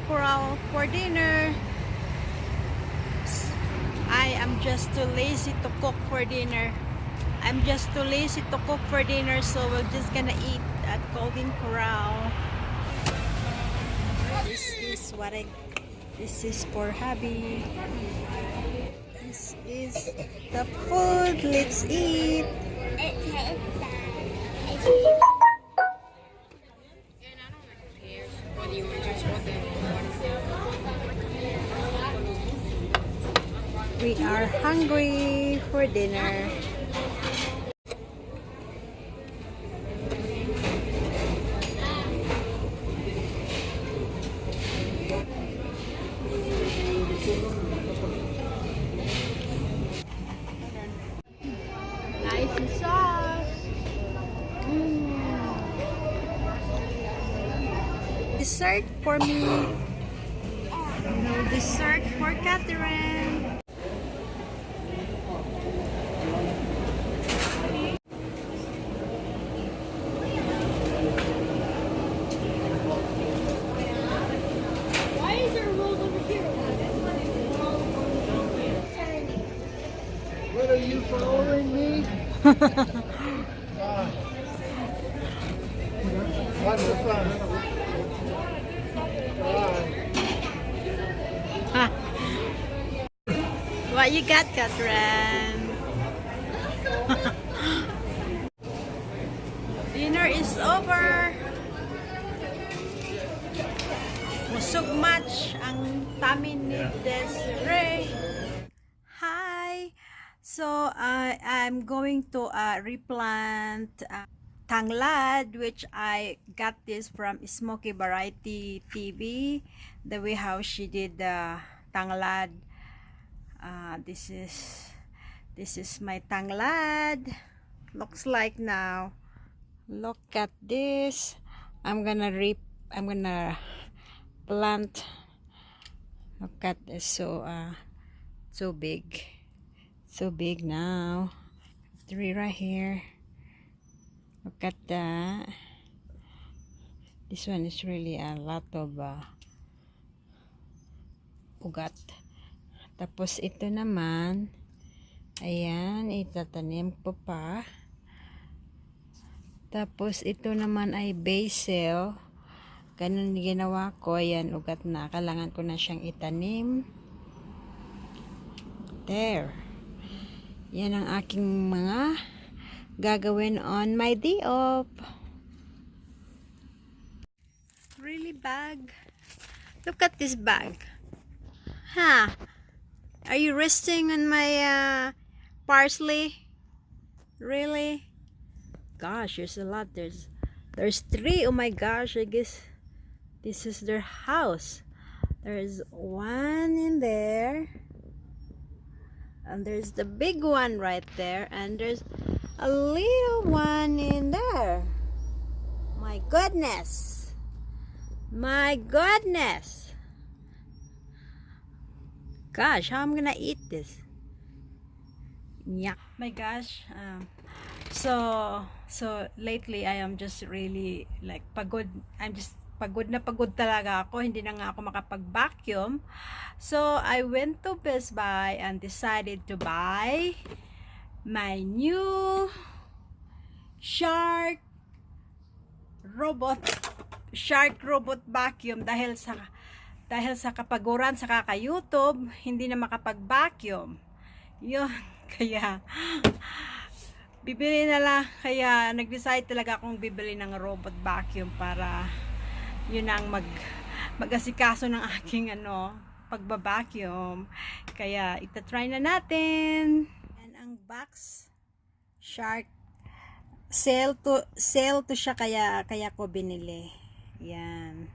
corral for dinner. I am just too lazy to cook for dinner. So we're just gonna eat at Golden Corral. This is for hubby. This is the food. Let's eat. We are hungry for dinner. Nice sauce. Dessert for me. No dessert for Catherine. Why is there rules over here? What are you following me? What you got, Catherine? Dinner is over. Busog match ang tummy ni Desiree. Hi. So I'm going to replant tanglad, which I got this from Smoky Variety TV. The way how she did the tanglad. This is my tanglad. Looks like now. Look at this. I'm gonna plant. Look at this. So big now. 3 right here. Look at that. This one is really a lot of ugat. Tapos ito naman, ayan, itatanim ko pa. Tapos ito naman ay basil. Ganun ginawa ko. Ayan, ugat na. Kailangan ko na siyang itanim. There. Yan ang aking mga gagawin on my day off. Really bag? Look at this bag. Huh? Are you resting on my parsley? Really? Gosh, there's a lot. There's 3. Oh my gosh, I guess this is their house. There's 1 in there. And there's the big one right there. And there's a little one in there. My goodness. My goodness. Gosh, how I'm gonna eat this? Yeah. My gosh. So lately I am just really like pagod. I'm just pagod talaga ako. Hindi na nga ako makapag-vacuum. So I went to Best Buy and decided to buy my new shark robot vacuum dahil sa kapaguran sa kaka-YouTube, hindi na makapag-vacuum. Yun, kaya bibili na lang. Kaya nag-decide talaga akong bibili ng robot vacuum para yun ang mag-asikaso ng aking pagba-vacuum. Kaya itatry na natin. Yan ang box. Shark. Sale to siya kaya ko binili. Yan.